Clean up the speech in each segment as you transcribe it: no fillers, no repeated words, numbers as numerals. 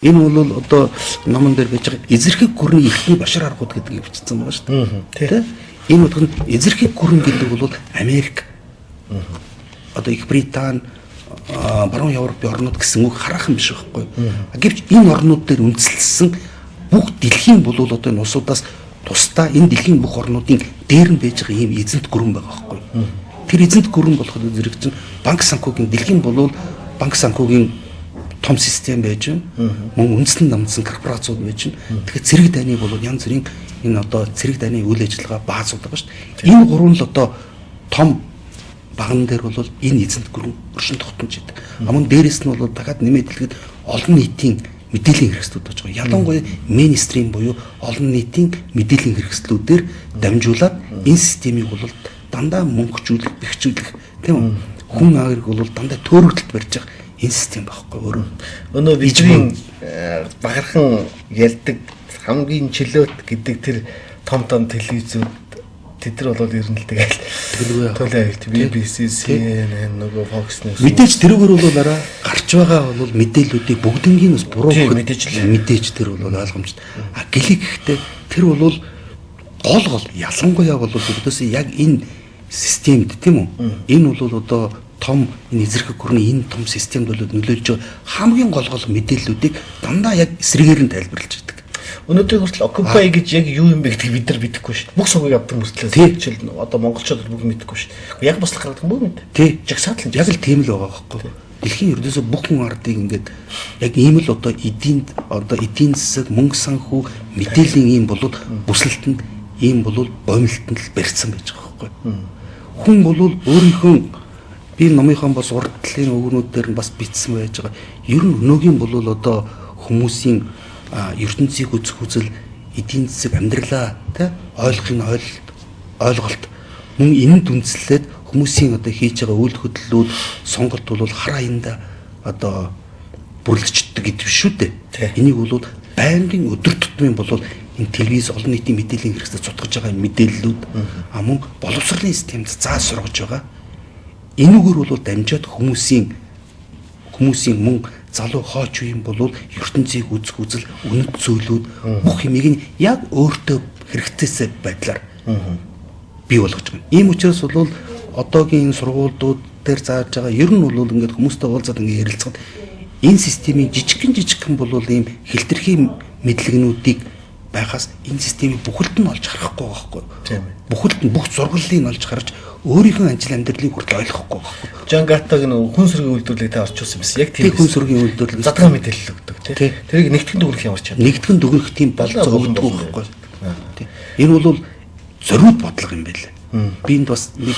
Энэ бол одоо номон дээр гэж байгаа эзэрхэг гүрний эртний башар аргууд гэдэг бичсэн байгаа шүү дээ. Тэ? Энэ утга нь эзэрхэг гүрэн гэдэг бол Америк. Одоо Их Британи, Баруун Европын орнууд гэсэн үг хараахан биш байхгүй. Гэвч энэ орнууд дээр үндэслэсэн бүх дэлхийн бол одоо энэ улсуудаас тусдаа энэ дэлхийн бүх орнуудын дээр нь байж байгаа ийм эзэнт гүрэн байгаа байхгүй. Тэр эзэнт гүрэн болоход зэрэг чинь банк санхүүгийн дэлхийн бол банк санхүүгийн том систем байж байна. Мөн үндэслэн намдсан корпорацууд байж байна. Тэгэхээр цэрэг дайны бол янз бүрийн энэ одоо цэрэг дайны үйл ажиллагаа баазууд байгаа шүү дээ. Энэ гурван л одоо том баган дээр бол энэ эзэнт гүрэн өршин тогтнож идэг. Мөн дээрэс нь бол дахиад нэмээд хэлэхэд олон нийтийн мэдээллийн хэрэгслүүд болж байгаа. Ялангуяа мейнстрим буюу олон нийтийн мэдээллийн хэрэгслүүдээр дамжуулаад энэ системийг бол дандаа мөнгөжүүлэх, бэхжүүлэх тийм үү? Хүн аяг бол дандаа төөрөгдөлд барьж байгаа энэ систем байхгүй өөрөө. Өнөө бидний багархан ялдаг хамгийн чөлөөт гэдэг тэр том телевизүүд тэд нар бол ер нь л тэгэл төлөө BBC, CNN, нөгөө Fox News мэдээж тэрүүгээр бол арай гарч байгаа бол мэдээллүүдийг бүгднийг бас буруу мэдээж тэр бол ойлгомжтой. А гэлэг гэхдээ тэр бол гол ялангуяа бол өдөөсөө яг энэ системд тийм үү? Энэ бол одоо том энэ эзэрхэг гүрний энэ том системд бол нөлөөлж байгаа хамгийн гол мэдээллүүдийг дандаа яг эсрэгээр нь тайлбарлаж байдаг. Өнөөдөр хүртэл Occupy гэж яг юу юм бэ гэдгийг бид нар мэдэхгүй шүү. Бүх сувгийг авдаг мөртлөө жишээл одоо монголчууд бүх мэдэхгүй шүү. Яг бас л гаргадаг бүх мэд. Тий. Жагсаатал яг л тийм л байгаа байхгүй. Дэлхийн ердөөсөө бүх хүн ардыг ингээд яг ийм л одоо эдийн засаг, мөнгө санхүү, мэдээллийн ийм болоод бүсэлтэнд ийм болоод гомилтонд л барьсан байж байгаа байхгүй. Хүн бол өөрийнхөө би номынхон бас урдлын өгнүүд дээр нь бас бичсэн байж байгаа. Ер нь өнөөгийн бол одоо хүмүүсийн ертөнцийг үзэх үзэл, эдийн засаг, амьдралаа тэ ойлгохын ойлголт мөн энэнд үндэслээд хүмүүсийн одоо хийж байгаа үйл хөдлөлүүд, сонголт бол хар аянда одоо бүрлэгчдэг гэдэг биш шүү дээ. Энийг бол байнгын өдөр тутмын бол энэ телевиз олон нийтийн мэдээллийн хэрэгсэл цутгаж байгаа мэдээллүүд мөн боловсролын системд заа сургаж байгаа. Энэгээр бол дамжаад хүмүүсийн мөн залуу хооч үеийн бол ертөнцийг үзэх үзэл, үнэт зүйлүүд бүх юмыг нь яг өөртөө хэрэгтэйсээ байдлаар бий болгож байна. Ийм учраас бол одоогийн энэ сургуулиуд дээр зааж байгаа ер нь бол ингээд хүмүүстэй уулзаад ингээд ярилцахад энэ системийн жижигхэн бол ийм хэлтэрхий мэдлэгнүүдийг байхаас энэ системийг бүхэлд нь олж харахгүй байхгүй. Бүхэлд нь бүх зургалыг нь олж харж өөрийнхөө ажил амьдралыг хүртэл ойлгохгүй байхгүй. Жан Гатаг нэг хүн сүргийн үйлдвэрлэлийг та орчуулсан байсан. Яг тийм хүн сүргийн үйлдвэрлэл задгаа мэдээлэл өгдөг тийм. Тэрийг нэгтгэн дүгнэх ямар ч юм. Нэгтгэн дүгнэх тийм болцоо өгдөг байхгүй. Энэ бол зориуд бодлого юм байна. Би энд бас нэг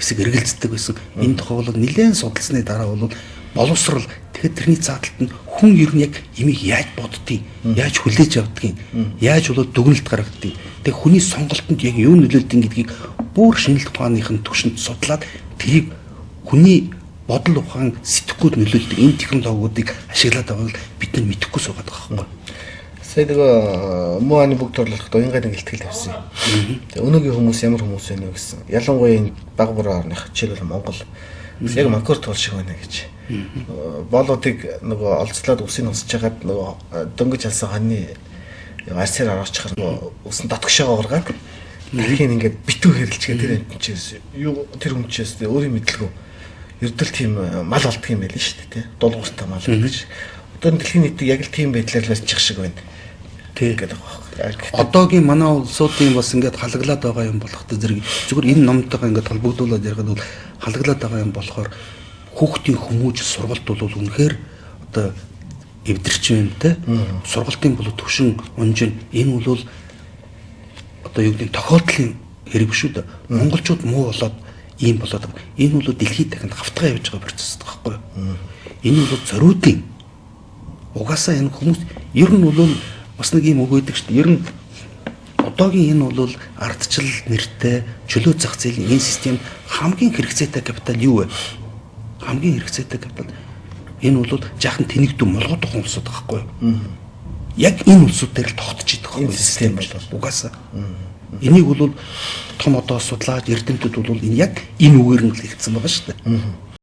хэсэг эргэлздэг байсан. Энэ тухай бол нэлээд судалсны дараа бол боловсрал тэгэхээр тэрний цааталт нь хүн ер нь яг имийг яаж боддгийг, яаж хүлээж авдгийг, яаж болоод дүгнэлт гаргадгийг, тэгээ хүний сонголтод яг юу нөлөөлдөг гэдгийг бүр шинжлэх ухааных нь түвшинд судлаад тэрийг хүний бодол ухаан сэтгэхүйд нөлөөлдөг энэ технологиудыг ашиглаад байгааг бид нар мэдэхгүй суугаад байгаа байхгүй. Сая нөгөө муаны бүгд орлоход уянгаад нэг ихтгэл тавьсан. Тэгээ өнөөгийн хүмүүс ямар хүмүүс вэ гэсэн. Ялангуяа энэ баг буруу орных жишээлбэл Монгол яг макор туул шиг байна гэж. Боолуудыг нөгөө олцлоод үсийг усж хагаад нөгөө дөнгөж алсан хоньны арсаар ороочих нөгөө усан дотгошоо ургаад тэрхийн ингээд битүү хэрэлцгээ тэр амтчээс юу тэр хүмчээс өөрийн мэдлгүй ердөл тийм мал болдго юм байл шүү дээ тий. Дуулууртай мал гэж. Одоо дэлхийн нийтийг яг л тийм байдлаар барьчих шиг байна. Тэг гэдэг байна. Одоогийн манай улсуудын бас ингээд халаглаад байгаа юм болохтой зэрэг зүгээр энэ номтойгоо ингээд холбогдуулаад ярихад бол халаглаад байгаа юм болохоор хүүхдийн хүмүүж сургалт бол үнэхээр одоо эвдэрч байна те. Сургалтын бол төвшин унжин энэ бол одоо юу гэдэг тохиолдлын хэрэг шүү дээ. Монголчууд муу болоод ийм болоод энэ бол дэлхийд дахинд хавтгаа явж байгаа процесс байхгүй юу? Энэ бол зориудын угаасаа энэ хүмүүс ер нь бол бас нэг юм үг өгдөг шүү дээ. Ер нь одоогийн энэ бол ардчил нэртэй чөлөө зах зээлийн энэ системд хамгийн хэрэгцээтэй капитал юу вэ? Хамгийн хэрэгцээтэй капитал энэ бол жаахан тэнэгдүү молгод тухайн улсууд байхгүй юу? Яг энэ улсууд дээр л тогтож идэх энэ систем бол угаасаа. Энийг бол том одоо судлаад эрдэмтдүүд бол энэ яг энэ үгээр нь л хэлсэн байгаа шүү дээ.